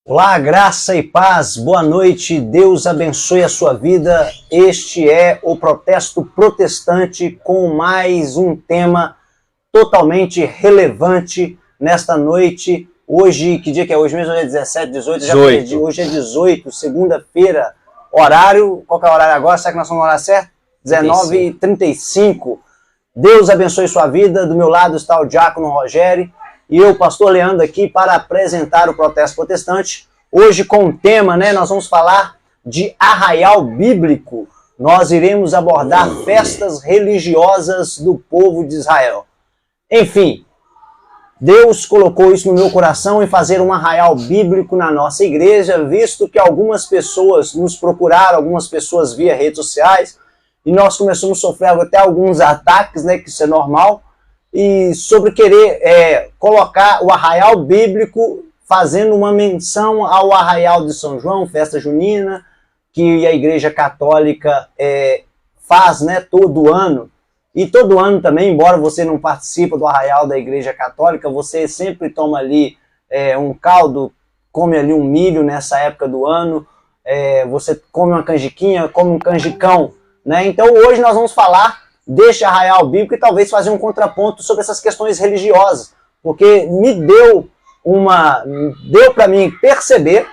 Olá, graça e paz, boa noite, Deus abençoe a sua vida. Este é o Protesto Protestante com mais um tema totalmente relevante nesta noite. Hoje, que dia que é hoje mesmo? Hoje é 17, 18? Já perdi. Hoje é 18, segunda-feira. Horário, qual que é o horário agora? Será que nós estamos no horário certo? 19h35. Deus abençoe sua vida. Do meu lado está o Diácono Rogério. E eu, Pastor Leandro, aqui para apresentar o Protesto Protestante. Hoje com o tema, nós vamos falar de arraial bíblico. Nós iremos abordar festas religiosas do povo de Israel. Enfim, Deus colocou isso no meu coração em fazer um arraial bíblico na nossa igreja, visto que algumas pessoas nos procuraram, algumas pessoas via redes sociais, e nós começamos a sofrer até alguns ataques, que isso é normal, e sobre querer colocar o arraial bíblico fazendo uma menção ao arraial de São João, festa junina, que a Igreja Católica faz todo ano. E todo ano também, embora você não participe do arraial da Igreja Católica, você sempre toma ali um caldo, come ali um milho nessa época do ano, você come uma canjiquinha, come um canjicão. Então hoje nós vamos falar deste arraial bíblico e talvez fazer um contraponto sobre essas questões religiosas, porque deu para mim perceber,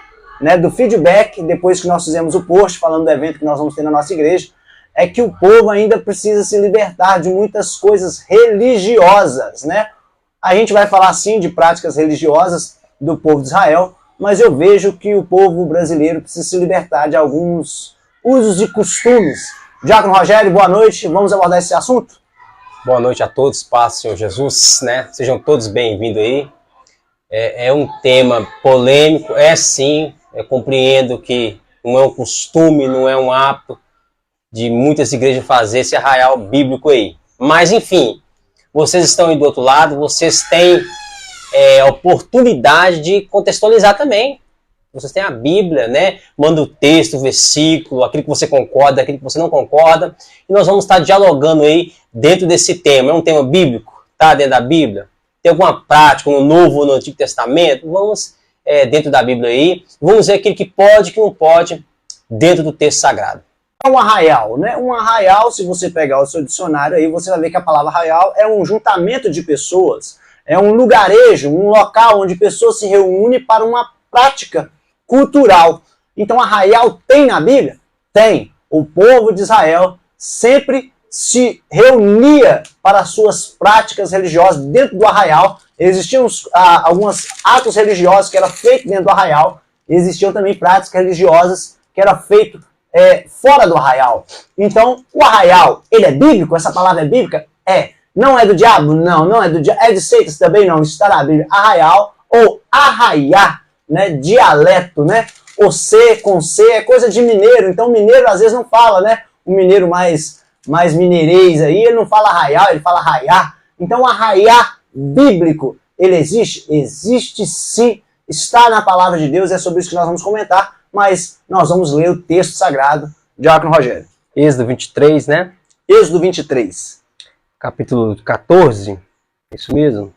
do feedback, depois que nós fizemos o post falando do evento que nós vamos ter na nossa igreja, é que o povo ainda precisa se libertar de muitas coisas religiosas, A gente vai falar sim de práticas religiosas do povo de Israel, mas eu vejo que o povo brasileiro precisa se libertar de alguns usos e costumes. Diácono Rogério, boa noite. Vamos abordar esse assunto? Boa noite a todos, paz, Senhor Jesus, Sejam todos bem-vindos aí. É um tema polêmico, sim, eu compreendo que não é um costume, não é um hábito de muitas igrejas fazer esse arraial bíblico aí. Mas, enfim, vocês estão aí do outro lado, vocês têm a oportunidade de contextualizar também. Vocês têm a Bíblia, Manda o texto, o versículo, aquilo que você concorda, aquilo que você não concorda. E nós vamos estar dialogando aí dentro desse tema. É um tema bíblico? Está dentro da Bíblia? Tem alguma prática no Novo ou no Antigo Testamento? Vamos dentro da Bíblia aí. Vamos ver aquilo que pode e que não pode dentro do texto sagrado. Um arraial, Um arraial, se você pegar o seu dicionário aí, você vai ver que a palavra arraial é um juntamento de pessoas. É um lugarejo, um local onde pessoas se reúnem para uma prática cultural. Então, arraial tem na Bíblia? Tem. O povo de Israel sempre se reunia para suas práticas religiosas dentro do arraial. Existiam alguns atos religiosos que eram feitos dentro do arraial. Existiam também práticas religiosas que eram feitas fora do arraial. Então, o arraial, ele é bíblico? Essa palavra é bíblica? Não é do diabo? Não, não é do diabo. É de Seitas também? Não, está na Bíblia. Arraial ou arraiar, dialeto, O C com C é coisa de mineiro, então mineiro às vezes não fala, O mineiro mais mineirês aí, ele não fala arraial, ele fala arraiar. Então arraiar bíblico, ele existe? Existe sim, está na palavra de Deus, é sobre isso que nós vamos comentar, mas nós vamos ler o texto sagrado, Diácono Rogério. Êxodo 23, Êxodo 23. Capítulo 14, isso mesmo?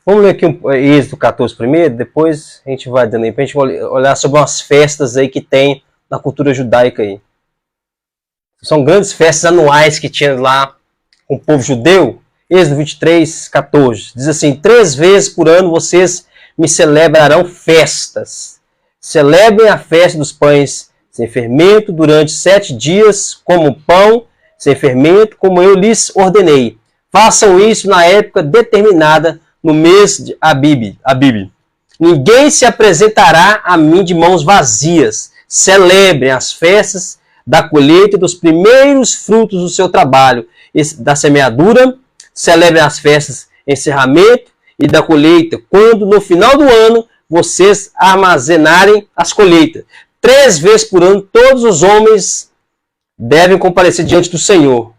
Vamos ler aqui o Êxodo 14 primeiro, depois a gente vai dando aí, para a gente olhar sobre umas festas aí que tem na cultura judaica aí. São grandes festas anuais que tinha lá com o povo judeu. Êxodo 23, 14. Diz assim: 3 vezes por ano vocês me celebrarão festas. Celebrem a festa dos pães sem fermento durante 7 dias, como pão sem fermento, como eu lhes ordenei. Façam isso na época determinada no mês de Abib. Ninguém se apresentará a mim de mãos vazias. Celebrem as festas da colheita dos primeiros frutos do seu trabalho, da semeadura. Celebrem as festas de encerramento e da colheita, quando no final do ano vocês armazenarem as colheitas. 3 vezes por ano todos os homens devem comparecer diante do Senhor,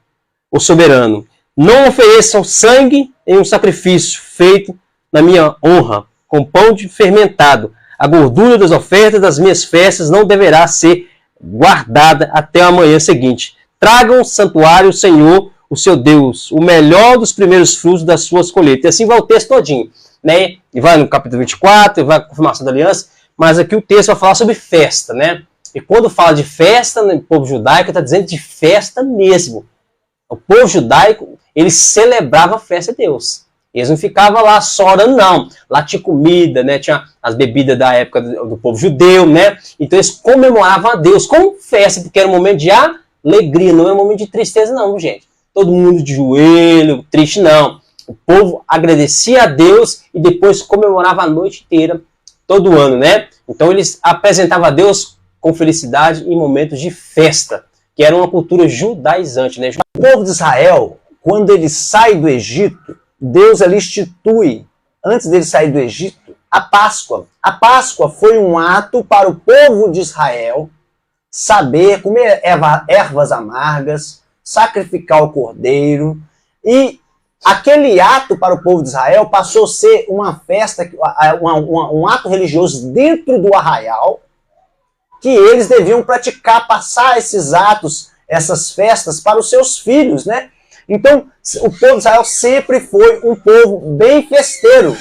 o soberano. Não ofereçam sangue em um sacrifício feito na minha honra, com pão de fermentado. A gordura das ofertas das minhas festas não deverá ser guardada até a manhã seguinte. Tragam ao santuário o Senhor, o seu Deus, o melhor dos primeiros frutos das suas colheitas. E assim vai o texto todinho, E vai no capítulo 24, vai a confirmação da aliança. Mas aqui o texto vai falar sobre festa, né? E quando fala de festa no povo judaico, está dizendo de festa mesmo. O povo judaico, ele celebrava a festa de Deus. Eles não ficavam lá só orando, não. Lá tinha comida, né? Tinha as bebidas da época do povo judeu, né? Então eles comemoravam a Deus com festa, porque era um momento de alegria, não era um momento de tristeza, não, gente. Todo mundo de joelho, triste, não. O povo agradecia a Deus e depois comemorava a noite inteira, todo ano, né? Então eles apresentavam a Deus com felicidade em momentos de festa, que era uma cultura judaizante, né? O povo de Israel, quando ele sai do Egito, Deus ali institui, antes dele sair do Egito, a Páscoa. A Páscoa foi um ato para o povo de Israel saber comer ervas amargas, sacrificar o cordeiro, e aquele ato para o povo de Israel passou a ser uma festa, um ato religioso dentro do arraial, que eles deviam praticar, passar esses atos, essas festas para os seus filhos, né? Então, o povo de Israel sempre foi um povo bem festeiro.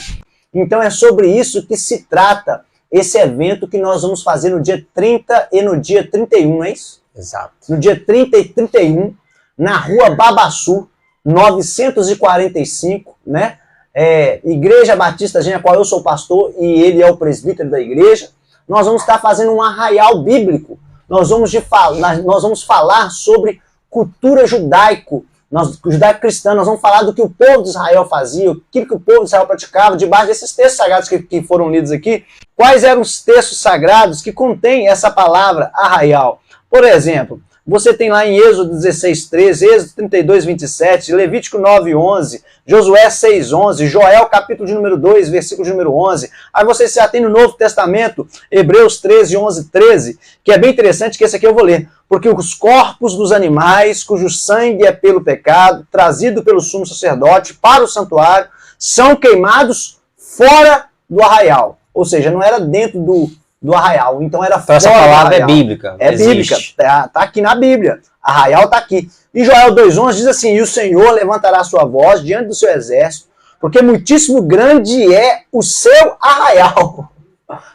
Então, é sobre isso que se trata esse evento que nós vamos fazer no dia 30 e no dia 31, não é isso? Exato. No dia 30 e 31, na rua Babaçu, 945, né? Igreja Batista Gênia, qual eu sou pastor e ele é o presbítero da igreja. Nós vamos estar fazendo um arraial bíblico. Nós vamos falar sobre cultura judaico-cristã. Nós vamos falar do que o povo de Israel fazia, o que o povo de Israel praticava, debaixo desses textos sagrados que foram lidos aqui. Quais eram os textos sagrados que contêm essa palavra arraial? Por exemplo, você tem lá em Êxodo 16:13, Êxodo 32:27, Levítico 9:11, Josué 6:11, Joel capítulo de número 2, versículo de número 11. Aí você já tem no Novo Testamento, Hebreus 13:11-13, que é bem interessante, que esse aqui eu vou ler. Porque os corpos dos animais, cujo sangue é pelo pecado, trazido pelo sumo sacerdote para o santuário, são queimados fora do arraial. Ou seja, não era dentro do arraial, então era fora. Essa palavra é bíblica. É bíblica, tá aqui na Bíblia. Arraial está aqui. E Joel 2:11 diz assim: e o Senhor levantará sua voz diante do seu exército, porque muitíssimo grande é o seu arraial.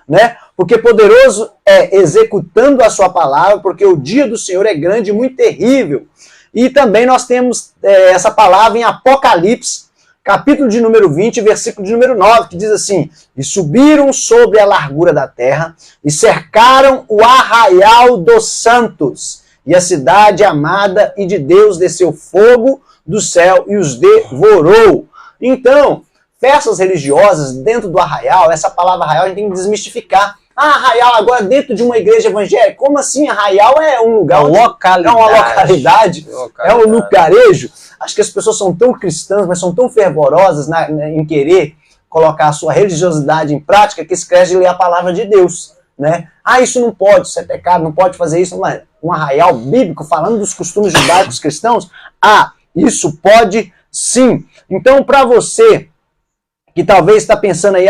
Né? Porque poderoso é executando a sua palavra, porque o dia do Senhor é grande e muito terrível. E também nós temos essa palavra em Apocalipse, capítulo de número 20, versículo de número 9, que diz assim: e subiram sobre a largura da terra, e cercaram o arraial dos santos, e a cidade amada e de Deus desceu fogo do céu e os devorou. Então, festas religiosas dentro do arraial, essa palavra arraial a gente tem que desmistificar. Arraial agora dentro de uma igreja evangélica? Como assim? Arraial é um lugar, é uma localidade, é um lugarejo. Acho que as pessoas são tão cristãs, mas são tão fervorosas em querer colocar a sua religiosidade em prática, que esquece de ler a palavra de Deus, né? Isso não pode, isso é pecado, não pode fazer isso. Mas um arraial bíblico, falando dos costumes judaicos cristãos, isso pode sim. Então, para você que talvez está pensando aí,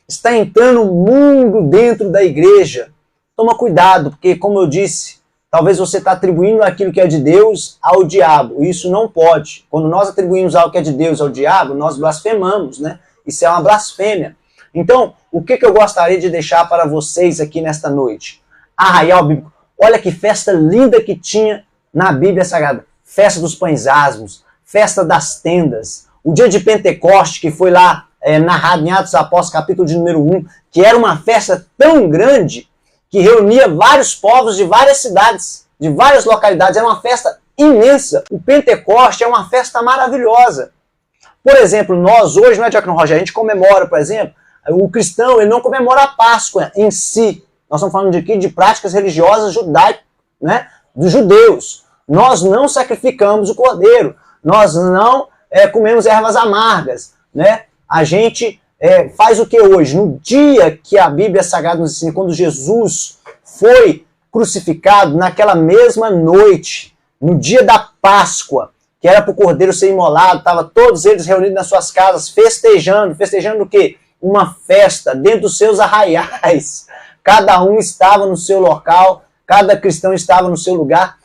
está entrando um mundo dentro da igreja, toma cuidado, porque, como eu disse, talvez você está atribuindo aquilo que é de Deus ao diabo. Isso não pode. Quando nós atribuímos algo que é de Deus ao diabo, nós blasfemamos, né? Isso é uma blasfêmia. Então, o que eu gostaria de deixar para vocês aqui nesta noite? Arraial bíblico. Olha que festa linda que tinha na Bíblia Sagrada. Festa dos pães asmos, festa das tendas, o dia de Pentecoste, que foi lá narrado em Atos dos Apóstolos, capítulo de número 1, que era uma festa tão grande que reunia vários povos de várias cidades, de várias localidades. Era uma festa imensa. O Pentecoste é uma festa maravilhosa. Por exemplo, nós hoje, não é, Diácono Rogério, a gente comemora, por exemplo, o cristão ele não comemora a Páscoa em si. Nós estamos falando aqui de práticas religiosas judaicas, né, dos judeus. Nós não sacrificamos o cordeiro. Nós não comemos ervas amargas, né? A gente faz o que hoje? No dia que a Bíblia Sagrada nos ensina, quando Jesus foi crucificado, naquela mesma noite, no dia da Páscoa, que era para o cordeiro ser imolado, estavam todos eles reunidos nas suas casas, festejando. Festejando o quê? Uma festa dentro dos seus arraiais. Cada um estava no seu local, cada cristão estava no seu lugar,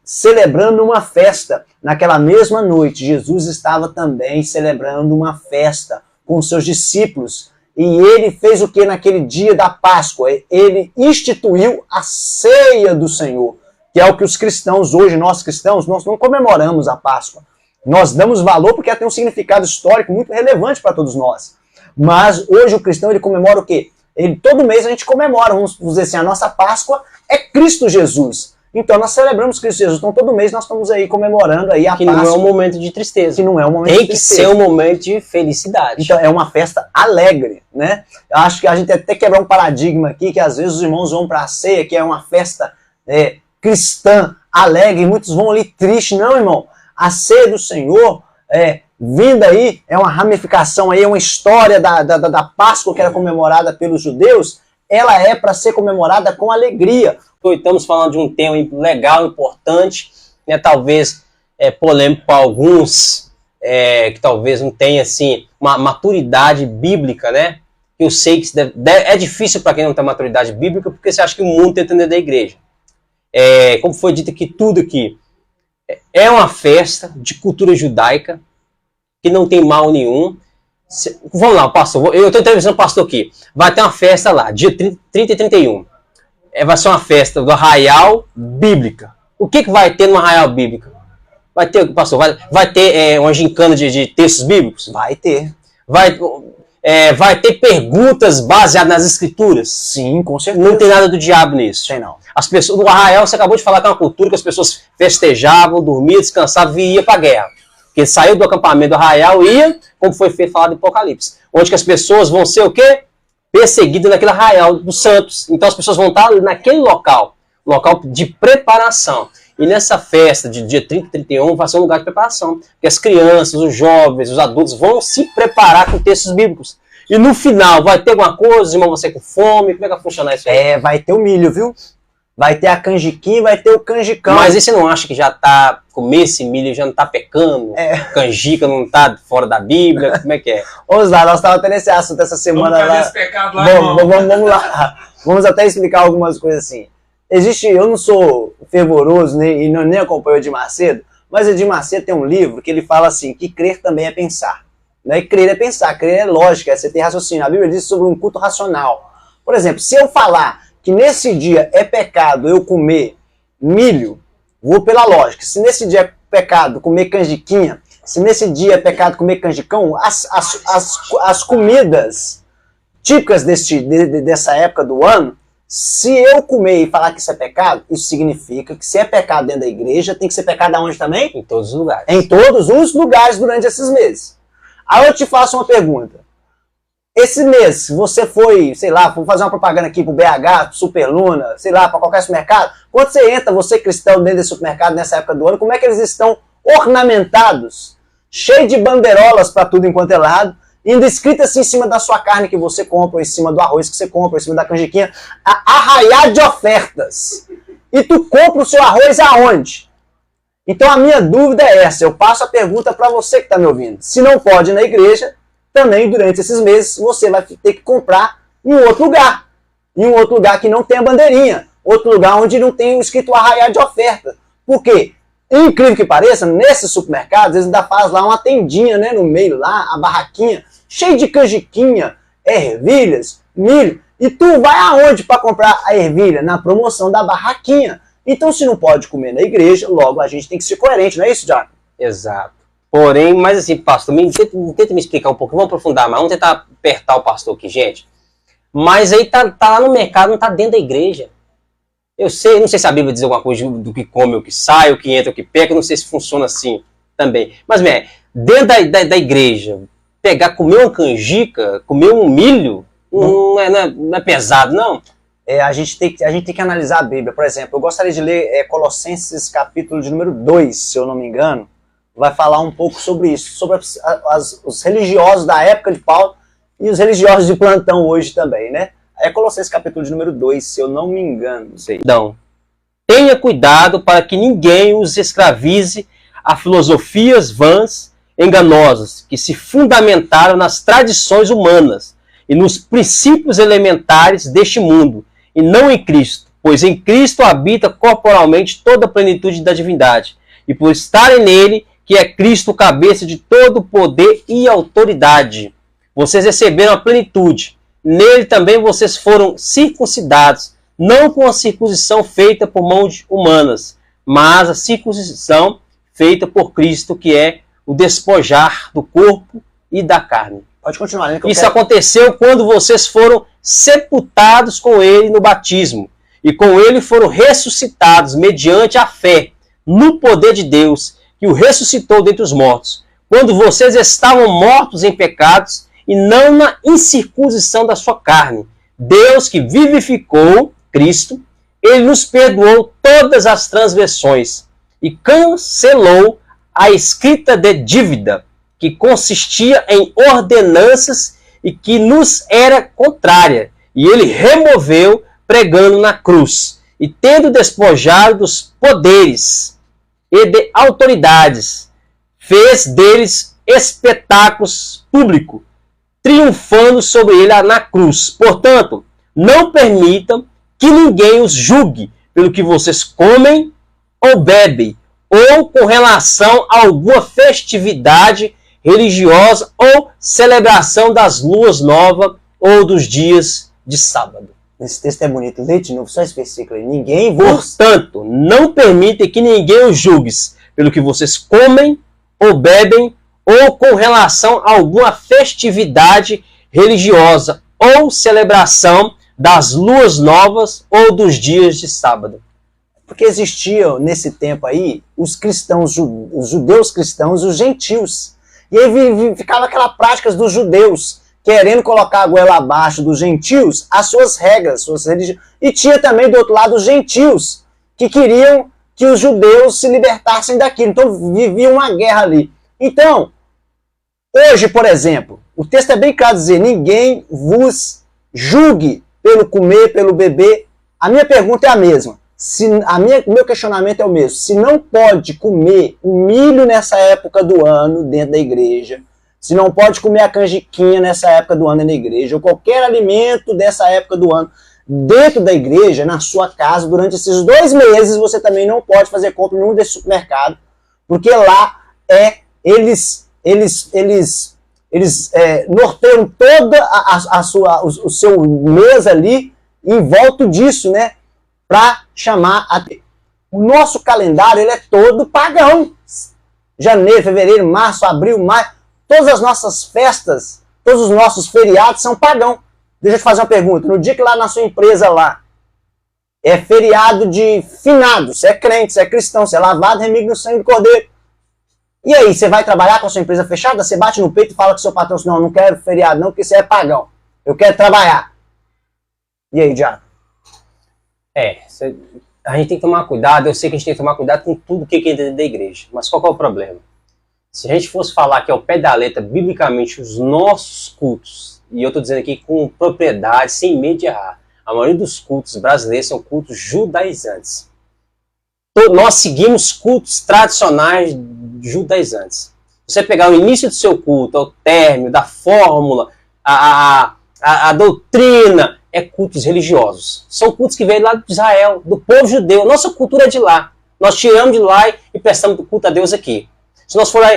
celebrando uma festa. Naquela mesma noite, Jesus estava também celebrando uma festa com os seus discípulos. E ele fez o que naquele dia da Páscoa? Ele instituiu a ceia do Senhor, que é o que os cristãos, hoje nós cristãos, nós não comemoramos a Páscoa. Nós damos valor porque ela tem um significado histórico muito relevante para todos nós. Mas hoje o cristão, ele comemora o quê? Todo mês a gente comemora, vamos dizer assim, a nossa Páscoa é Cristo Jesus. Então nós celebramos Cristo Jesus. Então todo mês nós estamos aí comemorando aí a Páscoa. Que não é um momento de tristeza. Que não é um momento de tristeza. Tem que ser um momento de felicidade. Então é uma festa alegre, né? Eu acho que a gente até quebrar um paradigma aqui, que às vezes os irmãos vão para a ceia, que é uma festa cristã, alegre, e muitos vão ali tristes. Não, irmão. A ceia do Senhor, vinda aí, é uma ramificação aí, é uma história da Páscoa que era comemorada pelos judeus. Ela é para ser comemorada com alegria. Estamos falando de um tema legal, importante, né, talvez polêmico para alguns, que talvez não tenha assim, uma maturidade bíblica, né? Eu sei que é difícil para quem não tem maturidade bíblica, porque você acha que o mundo tem dentro da igreja. Como foi dito aqui, tudo aqui é uma festa de cultura judaica, que não tem mal nenhum. Vamos lá, pastor, eu estou entrevistando o pastor aqui. Vai ter uma festa lá, dia 30 e 31. Vai ser uma festa do Arraial Bíblica. O que vai ter no Arraial Bíblica? Vai ter, pastor, vai ter uma gincana de textos bíblicos? Vai ter. Vai ter perguntas baseadas nas escrituras? Sim, com certeza. Não tem nada do diabo nisso. Tem não. As pessoas, no Arraial, você acabou de falar que é uma cultura que as pessoas festejavam, dormiam, descansavam e iam para a guerra. Porque saiu do acampamento do Arraial e ia, como foi falado em Apocalipse. Onde que as pessoas vão ser o quê? Perseguidas naquele Arraial dos Santos. Então as pessoas vão estar naquele local de preparação. E nessa festa de dia 30 e 31 vai ser um lugar de preparação. Porque as crianças, os jovens, os adultos vão se preparar com textos bíblicos. E no final, vai ter alguma coisa, irmão, você com fome? Como é que vai funcionar isso aí? Vai ter o milho, viu? Vai ter a canjiquinha e vai ter o canjicão. Mas aí você não acha que já tá, comer esse milho já não tá pecando? Canjica não tá fora da Bíblia? Como é que é? Vamos lá, nós estávamos tendo esse assunto essa semana lá. Esse pecado lá, vamos lá. Vamos até explicar algumas coisas assim. Eu não sou fervoroso e nem acompanho o Edir Macedo, mas o Edir Macedo tem um livro que ele fala assim, que crer também é pensar. Né? Crer é pensar, crer é lógica, você tem raciocínio. A Bíblia diz sobre um culto racional. Por exemplo, se eu falar que nesse dia é pecado eu comer milho, vou pela lógica. Se nesse dia é pecado comer canjiquinha, se nesse dia é pecado comer canjicão, as comidas típicas dessa época do ano, se eu comer e falar que isso é pecado, isso significa que se é pecado dentro da igreja, tem que ser pecado aonde também? Em todos os lugares. Em todos os lugares durante esses meses. Aí eu te faço uma pergunta. Esse mês, se você foi, sei lá, vou fazer uma propaganda aqui pro BH, pro Superluna, sei lá, para qualquer supermercado, quando você entra, você cristão, dentro desse supermercado, nessa época do ano, como é que eles estão ornamentados, cheios de bandeirolas para tudo enquanto é lado, ainda escrito assim em cima da sua carne que você compra, ou em cima do arroz que você compra, ou em cima da canjiquinha, arraiar de ofertas. E tu compra o seu arroz aonde? Então a minha dúvida é essa, eu passo a pergunta para você que está me ouvindo. Se não pode ir na igreja, também durante esses meses você vai ter que comprar em um outro lugar. Em um outro lugar que não tem a bandeirinha. Outro lugar onde não tem escrito arraiar de oferta. Por quê? Incrível que pareça, nesses supermercados, eles ainda fazem lá uma tendinha, né, no meio lá, a barraquinha, cheia de canjiquinha, ervilhas, milho. E tu vai aonde para comprar a ervilha? Na promoção da barraquinha. Então, se não pode comer na igreja, logo a gente tem que ser coerente, não é isso, Diaco? Exato. Porém, mas assim, pastor, tenta me explicar um pouco, vamos aprofundar mais, vamos tentar apertar o pastor aqui, gente. Mas aí tá lá no mercado, não tá dentro da igreja. Eu sei, não sei se a Bíblia diz alguma coisa do que come, o que sai, o que entra, o que peca, não sei se funciona assim também. Mas, dentro da igreja, comer uma canjica, comer um milho, não é pesado, não? A gente tem que analisar a Bíblia. Por exemplo, eu gostaria de ler Colossenses capítulo de número 2, se eu não me engano. Vai falar um pouco sobre isso, sobre os religiosos da época de Paulo e os religiosos de plantão hoje também, né? Colossenses capítulo de número 2, se eu não me engano. Então, tenha cuidado para que ninguém os escravize a filosofias vãs, enganosas, que se fundamentaram nas tradições humanas e nos princípios elementares deste mundo, e não em Cristo, pois em Cristo habita corporalmente toda a plenitude da divindade, e por estarem nele, que é Cristo, cabeça de todo poder e autoridade. vocês receberam a plenitude. Nele também vocês foram circuncidados, não com a circuncisão feita por mãos humanas, mas a circuncisão feita por Cristo, que é o despojar do corpo e da carne. Pode continuar, né? Isso aconteceu quando vocês foram sepultados com ele no batismo, e com ele foram ressuscitados mediante a fé no poder de Deus, que o ressuscitou dentre os mortos, quando vocês estavam mortos em pecados e não na incircuncisão da sua carne. Deus, que vivificou Cristo, ele nos perdoou todas as transgressões e cancelou a escrita de dívida, que consistia em ordenanças e que nos era contrária, e ele removeu pregando na cruz, e tendo despojado dos poderes e de autoridades, fez deles espetáculos públicos, triunfando sobre ele na cruz. Portanto, não permitam que ninguém os julgue pelo que vocês comem ou bebem, ou com relação a alguma festividade religiosa ou celebração das luas novas ou dos dias de sábado. Esse texto é bonito. Lê de novo, só esse versículo aí. Ninguém vos... Portanto, não permitem que ninguém os julgue pelo que vocês comem ou bebem, ou com relação a alguma festividade religiosa ou celebração das luas novas ou dos dias de sábado. Porque existiam, nesse tempo aí, os cristãos, os judeus cristãos, os gentios. E aí ficava aquela prática dos judeus, querendo colocar a goela abaixo dos gentios, as suas regras, suas religiões. E tinha também, do outro lado, os gentios, que queriam que os judeus se libertassem daquilo. Então, vivia uma guerra ali. Então, hoje, por exemplo, o texto é bem claro dizer, ninguém vos julgue pelo comer, pelo beber. A minha pergunta é a mesma. O meu questionamento é o mesmo. Se não pode comer o milho nessa época do ano dentro da igreja, se não pode comer a canjiquinha nessa época do ano na igreja, ou qualquer alimento dessa época do ano dentro da igreja, na sua casa, durante esses 2 meses, você também não pode fazer compra em nenhum desse supermercado, porque lá eles norteiam toda o seu mês ali em volta disso, né? Para chamar a... O nosso calendário ele é todo pagão. Janeiro, fevereiro, março, abril, maio, todas as nossas festas, todos os nossos feriados são pagão. Deixa eu te fazer uma pergunta. No dia que lá na sua empresa lá é feriado de finado, você é crente, você é cristão, você é lavado, remido no sangue do Cordeiro. E aí, você vai trabalhar com a sua empresa fechada? Você bate no peito e fala com o seu patrão assim, não quero feriado não, porque você é pagão. Eu quero trabalhar. E aí, Diago? A gente tem que tomar cuidado, eu sei que a gente tem que tomar cuidado com tudo que é dentro da igreja, mas qual que é o problema? Se a gente fosse falar que é o pé da letra, biblicamente, os nossos cultos, e eu estou dizendo aqui com propriedade, sem medo de errar, a maioria dos cultos brasileiros são cultos judaizantes. Nós seguimos cultos tradicionais judaizantes. Se você pegar o início do seu culto, o término, da fórmula, a doutrina, é cultos religiosos. São cultos que vêm lá de Israel, do povo judeu. Nossa cultura é de lá. Nós tiramos de lá e prestamos culto a Deus aqui. Se nós for lá,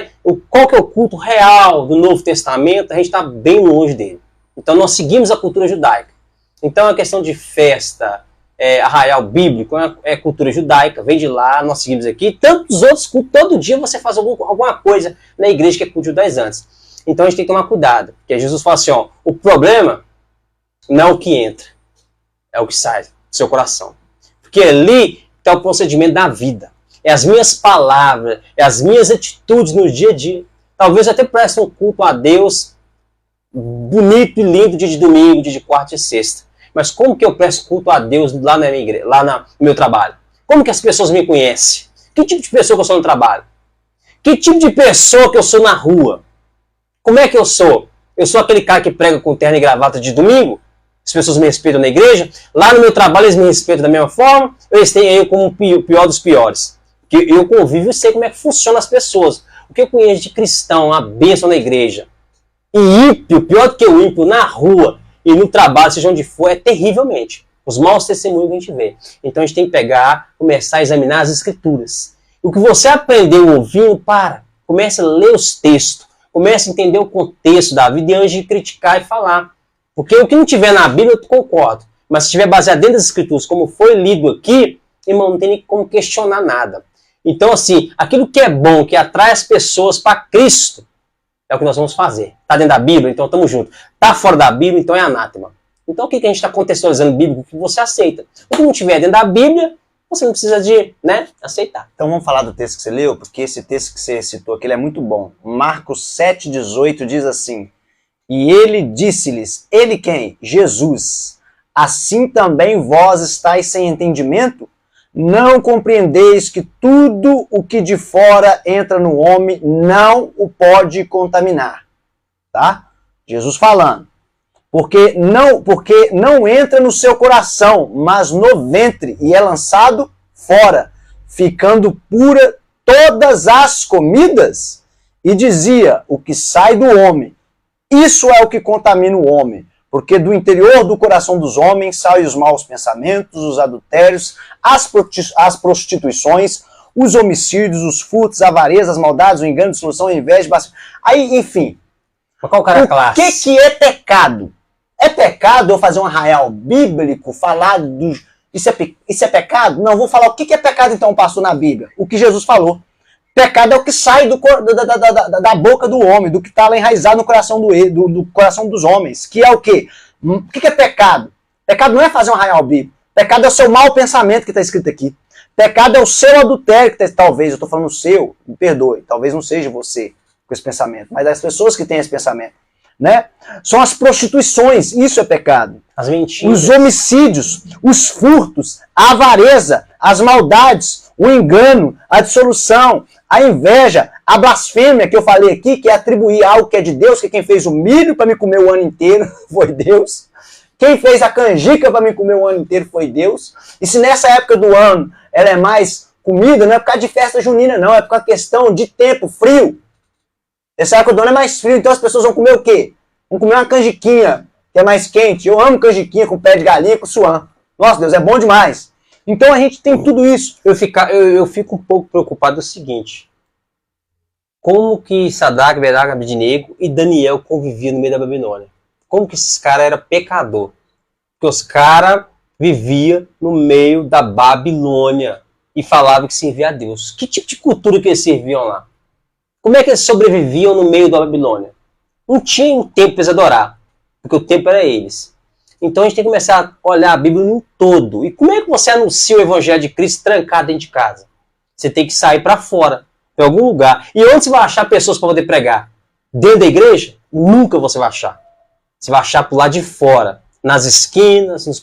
qual que é o culto real do Novo Testamento, a gente está bem longe dele. Então nós seguimos a cultura judaica. Então a questão de festa, arraial bíblico, é cultura judaica, vem de lá, nós seguimos aqui. Tantos outros cultos, todo dia você faz alguma coisa na igreja que é culto judaizantes. Então a gente tem que tomar cuidado. Porque Jesus fala assim, o problema não é o que entra, é o que sai do seu coração. Porque ali está o procedimento da vida. É as minhas palavras, é as minhas atitudes no dia a dia. Talvez eu até preste um culto a Deus bonito e lindo dia de domingo, dia de quarta e sexta. Mas como que eu presto culto a Deus lá na minha igreja, lá no meu trabalho? Como que as pessoas me conhecem? Que tipo de pessoa que eu sou no trabalho? Que tipo de pessoa que eu sou na rua? Como é que eu sou? Eu sou aquele cara que prega com terno e gravata de domingo? As pessoas me respeitam na igreja? Lá no meu trabalho eles me respeitam da mesma forma? Eles têm eu como o pior dos piores? Porque eu convivo e sei como é que funcionam as pessoas. O que eu conheço de cristão, a bênção na igreja, e ímpio, pior do que o ímpio, na rua e no trabalho, seja onde for, é terrivelmente. Os maus testemunhos que a gente vê. Então a gente tem que começar a examinar as escrituras. O que você aprendeu ouvindo, comece a ler os textos. Comece a entender o contexto da vida antes de criticar e falar. Porque o que não tiver na Bíblia, eu concordo. Mas se estiver baseado dentro das Escrituras, como foi lido aqui, irmão, não tem nem como questionar nada. Então, assim, aquilo que é bom, que atrai as pessoas para Cristo, é o que nós vamos fazer. Está dentro da Bíblia, então estamos juntos. Está fora da Bíblia, então é anátema. Então, o que a gente está contextualizando bíblico? O que você aceita. O que não tiver dentro da Bíblia, você não precisa de, aceitar. Então vamos falar do texto que você leu, porque esse texto que você citou aqui ele é muito bom. Marcos 7,18 diz assim: E ele disse-lhes, ele quem? Jesus. Assim também vós estáis sem entendimento? Não compreendeis que tudo o que de fora entra no homem não o pode contaminar. Tá? Jesus falando. Porque não entra no seu coração, mas no ventre, e é lançado fora, ficando pura todas as comidas. E dizia, o que sai do homem, isso é o que contamina o homem, porque do interior do coração dos homens saem os maus pensamentos, os adultérios, as prostituições, os homicídios, os furtos, a avareza, as maldades, o engano, a dissolução, a inveja, aí, enfim. Qual cara o que é pecado? É pecado eu fazer um arraial bíblico, falar dos... Isso é pecado? Não, vou falar o que é pecado então, pastor, na Bíblia. O que Jesus falou. Pecado é o que sai da boca do homem, do que está lá enraizado no coração do coração dos homens. Que é o quê? O que é pecado? Pecado não é fazer um arraial bíblico. Pecado é o seu mau pensamento que está escrito aqui. Pecado é o seu adultério, que talvez, eu estou falando o seu, me perdoe, talvez não seja você com esse pensamento, mas as pessoas que têm esse pensamento. Né? São as prostituições, isso é pecado. As mentiras. Os homicídios, os furtos, a avareza, as maldades, o engano, a dissolução, a inveja, a blasfêmia que eu falei aqui, que é atribuir algo que é de Deus, que quem fez o milho para me comer o ano inteiro foi Deus. Quem fez a canjica para me comer o ano inteiro foi Deus. E se nessa época do ano ela é mais comida, não é por causa de festa junina, não, é por causa questão de tempo, frio. Essa época do ano é mais frio, então as pessoas vão comer o quê? Vão comer uma canjiquinha, que é mais quente. Eu amo canjiquinha com pé de galinha com suã. Nossa, Deus, é bom demais. Então a gente tem tudo isso. Eu fico um pouco preocupado do seguinte. Como que Sadraque, Mesaque, Abednego e Daniel conviviam no meio da Babilônia? Como que esses caras eram pecador? Porque os caras viviam no meio da Babilônia e falavam que servia a Deus. Que tipo de cultura que eles serviam lá? Como é que eles sobreviviam no meio da Babilônia? Não tinha um templo para eles adorar, porque o templo era eles. Então a gente tem que começar a olhar a Bíblia no todo. E como é que você anuncia o Evangelho de Cristo trancado dentro de casa? Você tem que sair para fora, em algum lugar. E onde você vai achar pessoas para poder pregar? Dentro da igreja? Nunca você vai achar. Você vai achar por lá de fora, nas esquinas, nos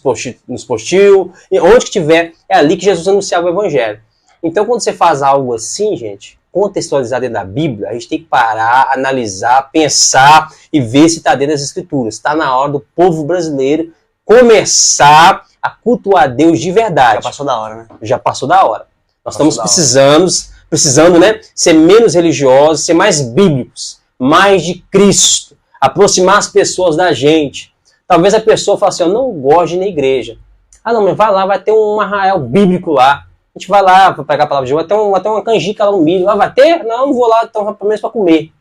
postil, onde que tiver, é ali que Jesus anunciava o Evangelho. Então quando você faz algo assim, gente, contextualizar dentro da Bíblia, a gente tem que parar, analisar, pensar e ver se está dentro das Escrituras. Está na hora do povo brasileiro começar a cultuar Deus de verdade. Já passou da hora, né? Já passou da hora. Nós estamos precisando, né, ser menos religiosos, ser mais bíblicos, mais de Cristo, aproximar as pessoas da gente. Talvez a pessoa fale assim, eu não gosto de ir na igreja. Ah não, mas vai lá, vai ter um arraial bíblico lá. A gente vai lá para pegar a palavra de Deus, vai ter uma canjica lá no milho. Lá vai ter? Não, não vou lá, então pelo menos para comer.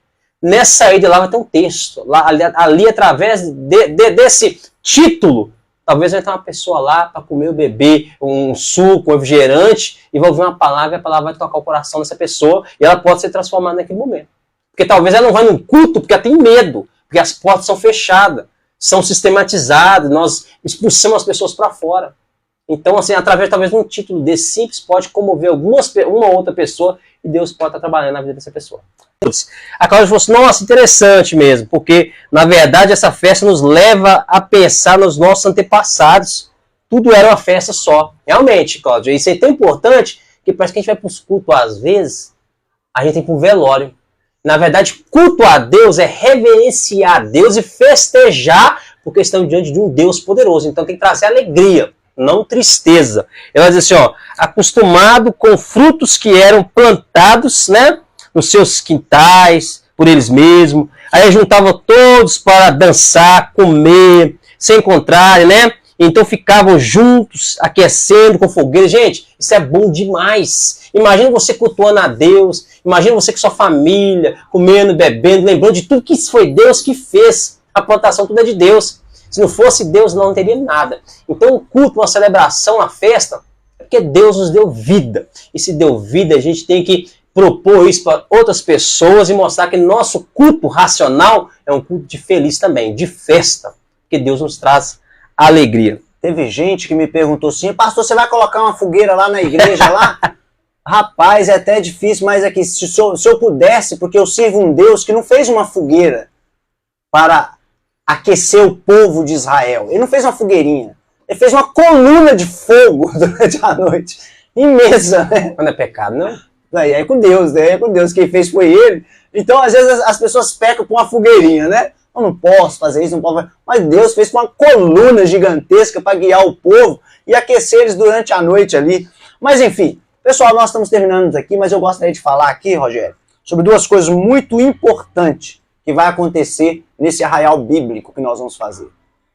Nessa saída lá vai ter um texto. Lá, ali através desse título, talvez vai ter uma pessoa lá para comer ou beber um suco, um refrigerante, e vai ouvir uma palavra, e a palavra vai tocar o coração dessa pessoa, e ela pode ser transformada naquele momento. Porque talvez ela não vai num culto, porque ela tem medo, porque as portas são fechadas, são sistematizadas, nós expulsamos as pessoas para fora. Então, assim, através talvez de um título desse simples, pode comover uma outra pessoa e Deus pode estar trabalhando na vida dessa pessoa. A Cláudia falou assim, nossa, interessante mesmo, porque, na verdade, essa festa nos leva a pensar nos nossos antepassados. Tudo era uma festa só. Realmente, Cláudia, isso é tão importante que parece que a gente vai para os cultos, às vezes, a gente tem que ir para o velório. Na verdade, culto a Deus é reverenciar a Deus e festejar, porque estamos diante de um Deus poderoso. Então tem que trazer alegria, não tristeza. Ela diz assim, ó, acostumado com frutos que eram plantados, né, nos seus quintais, por eles mesmos. Aí juntavam todos para dançar, comer, se encontrarem, né, Então ficavam juntos, aquecendo com fogueira. Gente, isso é bom demais. Imagina você cultuando a Deus, imagina você com sua família, comendo, bebendo, lembrando de tudo que foi Deus que fez. A plantação tudo é de Deus. Se não fosse Deus, não teria nada. Então um culto, uma celebração, uma festa, é porque Deus nos deu vida. E se deu vida, a gente tem que propor isso para outras pessoas e mostrar que nosso culto racional é um culto de feliz também, de festa. Porque Deus nos traz alegria. Teve gente que me perguntou assim, pastor, você vai colocar uma fogueira lá na igreja lá? Rapaz, é até difícil, mas aqui, se eu pudesse, porque eu sirvo um Deus que não fez uma fogueira para aquecer o povo de Israel. Ele não fez uma fogueirinha. Ele fez uma coluna de fogo durante a noite. Imensa, né? Não é pecado, não? Aí é com Deus, né? É com Deus. Quem fez foi ele. Então, às vezes, as pessoas pecam por uma fogueirinha, né? Eu não posso fazer isso, não posso fazer. Mas Deus fez uma coluna gigantesca para guiar o povo e aquecer eles durante a noite ali. Mas, enfim, pessoal, nós estamos terminando aqui, mas eu gostaria de falar aqui, Rogério, sobre duas coisas muito importantes que vai acontecer nesse arraial bíblico que nós vamos fazer.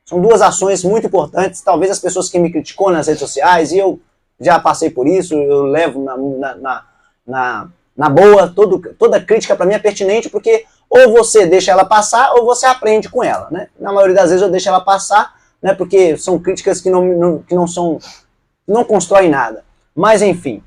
São duas ações muito importantes. Talvez as pessoas que me criticam nas redes sociais, e eu já passei por isso, eu levo na boa, toda crítica para mim é pertinente, porque ou você deixa ela passar, ou você aprende com ela, né? Na maioria das vezes eu deixo ela passar, né? Porque são críticas que não constroem nada. Mas enfim,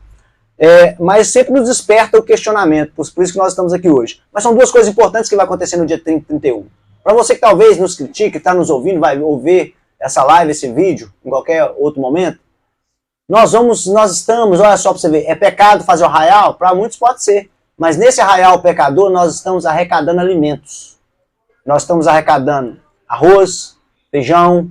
mas sempre nos desperta o questionamento, por isso que nós estamos aqui hoje. Mas são duas coisas importantes que vai acontecer no dia 30 e 31. Para você que talvez nos critique, está nos ouvindo, vai ouvir essa live, esse vídeo, em qualquer outro momento, nós estamos, olha só para você ver, é pecado fazer o arraial? Para muitos pode ser. Mas nesse arraial pecador, nós estamos arrecadando alimentos. Nós estamos arrecadando arroz, feijão,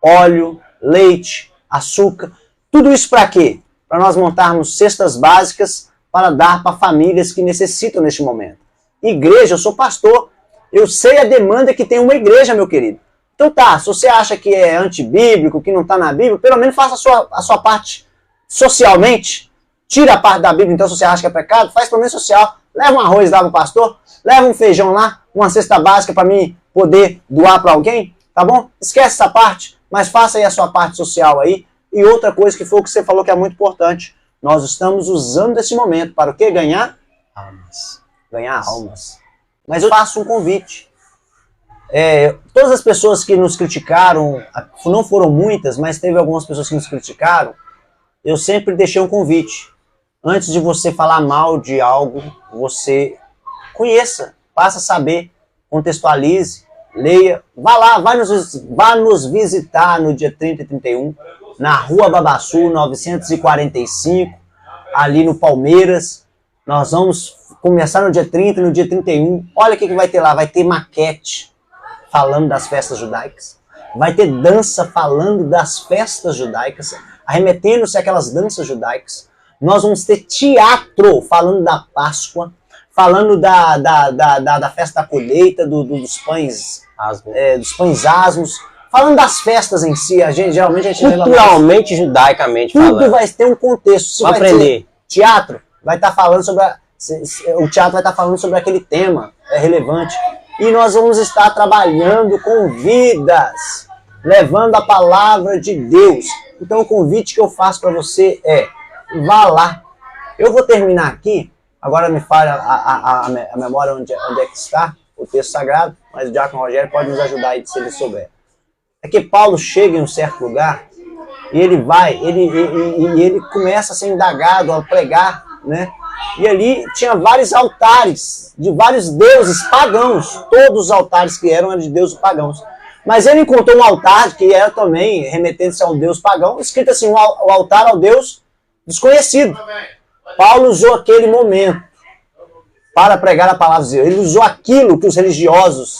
óleo, leite, açúcar. Tudo isso para quê? Para nós montarmos cestas básicas para dar para famílias que necessitam neste momento. Igreja, eu sou pastor. Eu sei a demanda que tem uma igreja, meu querido. Então tá, se você acha que é antibíblico, que não está na Bíblia, pelo menos faça a sua parte socialmente. Tira a parte da Bíblia, então, se você acha que é pecado, faz pelo menos social. Leva um arroz lá para o pastor, leva um feijão lá, uma cesta básica para mim poder doar para alguém, tá bom? Esquece essa parte, mas faça aí a sua parte social aí. E outra coisa que foi o que você falou que é muito importante. Nós estamos usando esse momento para o quê? Ganhar almas. Ganhar almas. Mas eu faço um convite. Todas as pessoas que nos criticaram, não foram muitas, mas teve algumas pessoas que nos criticaram, eu sempre deixei um convite. Antes de você falar mal de algo, você conheça, faça saber, contextualize, leia, vá lá, vá nos visitar no dia 30 e 31, na Rua Babaçu, 945, ali no Palmeiras. Nós vamos começar no dia 30 e no dia 31. Olha o que vai ter lá, vai ter maquete falando das festas judaicas, vai ter dança falando das festas judaicas, arremetendo-se àquelas danças judaicas. Nós vamos ter teatro falando da Páscoa, falando da festa da colheita, dos pães asmos, falando das festas em si. Geralmente a gente culturalmente, judaicamente tudo falando. Vai ter um contexto. Vai aprender. Teatro vai estar falando sobre o teatro vai estar falando sobre aquele tema, é relevante. E nós vamos estar trabalhando com vidas, levando a palavra de Deus. Então o convite que eu faço para você é, vá lá. Eu vou terminar aqui, agora me falha a memória onde é que está o texto sagrado, mas o diácono Rogério pode nos ajudar aí se ele souber. É que Paulo chega em um certo lugar e ele ele começa a ser indagado, a pregar, né? E ali tinha vários altares de vários deuses pagãos. Todos os altares que eram de deuses pagãos. Mas ele encontrou um altar que era também remetendo-se a um deus pagão, escrito assim, o altar ao Deus desconhecido. Paulo usou aquele momento para pregar a palavra de Deus. Ele usou aquilo que os religiosos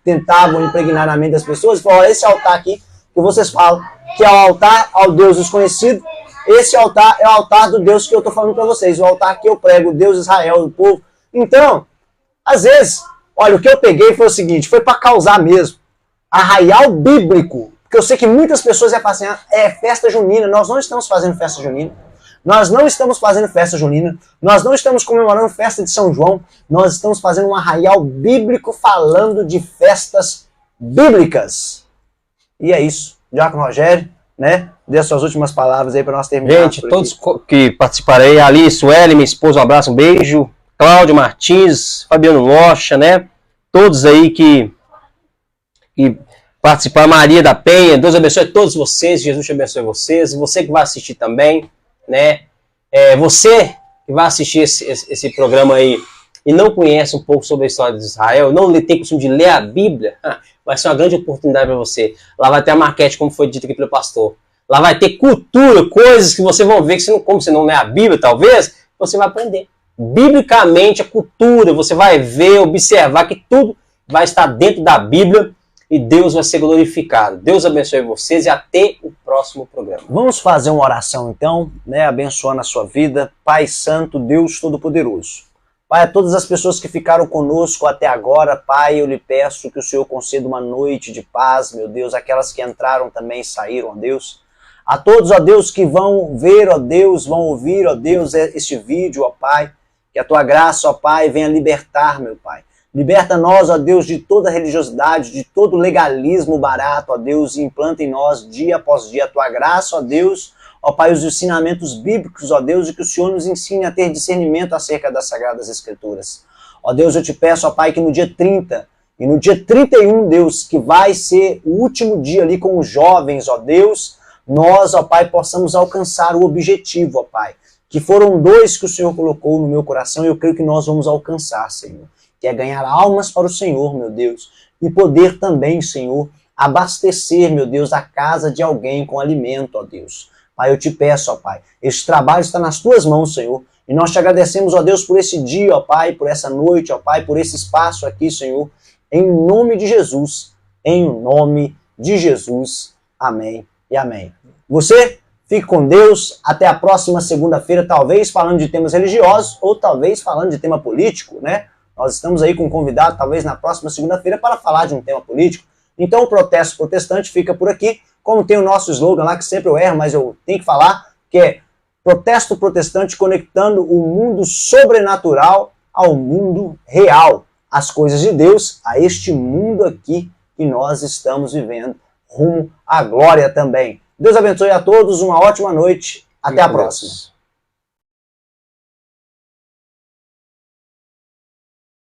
tentavam impregnar na mente das pessoas e falou, esse altar aqui que vocês falam, que é o altar ao Deus desconhecido, esse altar é o altar do Deus que eu estou falando para vocês, o altar que eu prego, o Deus Israel, o povo. Então, às vezes, olha, o que eu peguei foi o seguinte, foi para causar mesmo, arraial bíblico, porque eu sei que muitas pessoas iam falar assim, é festa junina, nós não estamos fazendo festa junina, nós não estamos fazendo festa junina, nós não estamos comemorando festa de São João, nós estamos fazendo um arraial bíblico falando de festas bíblicas. E é isso. Diácono Rogério, né? Dê as suas últimas palavras aí para nós terminarmos. Gente, todos que participarei, Alice, Sueli, minha esposa, um abraço, um beijo. Cláudio Martins, Fabiano Rocha, né? Todos aí que participar, Maria da Penha, Deus abençoe todos vocês, Jesus te abençoe vocês, você que vai assistir também, né? Você que vai assistir esse programa aí e não conhece um pouco sobre a história de Israel, não tem costume de ler a Bíblia, vai ser uma grande oportunidade para você. Lá vai ter a maquete, como foi dito aqui pelo pastor. Lá vai ter cultura, coisas que você vai ver que como você não lê a Bíblia, talvez, você vai aprender. Biblicamente, a cultura, você vai ver, observar que tudo vai estar dentro da Bíblia e Deus vai ser glorificado. Deus abençoe vocês e até o próximo programa. Vamos fazer uma oração então, né, abençoando a sua vida. Pai Santo, Deus Todo-Poderoso. Pai, a todas as pessoas que ficaram conosco até agora, Pai, eu lhe peço que o Senhor conceda uma noite de paz, meu Deus, aquelas que entraram também saíram, ó Deus. A todos, ó Deus, que vão ver, ó Deus, vão ouvir, ó Deus, este vídeo, ó Pai, que a tua graça, ó Pai, venha libertar, meu Pai. Liberta nós, ó Deus, de toda religiosidade, de todo legalismo barato, ó Deus, e implanta em nós, dia após dia, a tua graça, ó Deus, ó Pai, os ensinamentos bíblicos, ó Deus, e que o Senhor nos ensine a ter discernimento acerca das Sagradas Escrituras. Ó Deus, eu te peço, ó Pai, que no dia 30 e no dia 31, Deus, que vai ser o último dia ali com os jovens, ó Deus, nós, ó Pai, possamos alcançar o objetivo, ó Pai, que foram 2 que o Senhor colocou no meu coração e eu creio que nós vamos alcançar, Senhor. Que é ganhar almas para o Senhor, meu Deus, e poder também, Senhor, abastecer, meu Deus, a casa de alguém com alimento, ó Deus. Pai, eu te peço, ó Pai, este trabalho está nas tuas mãos, Senhor, e nós te agradecemos, ó Deus, por esse dia, ó Pai, por essa noite, ó Pai, por esse espaço aqui, Senhor, em nome de Jesus, em nome de Jesus, amém e amém. Você, fique com Deus, até a próxima segunda-feira, talvez falando de temas religiosos, ou talvez falando de tema político, né? Nós estamos aí com um convidado, talvez na próxima segunda-feira, para falar de um tema político. Então o Protesto Protestante fica por aqui, como tem o nosso slogan lá, que sempre eu erro, mas eu tenho que falar, que é Protesto Protestante conectando o mundo sobrenatural ao mundo real. As coisas de Deus a este mundo aqui que nós estamos vivendo, rumo à glória também. Deus abençoe a todos, uma ótima noite, até a próxima.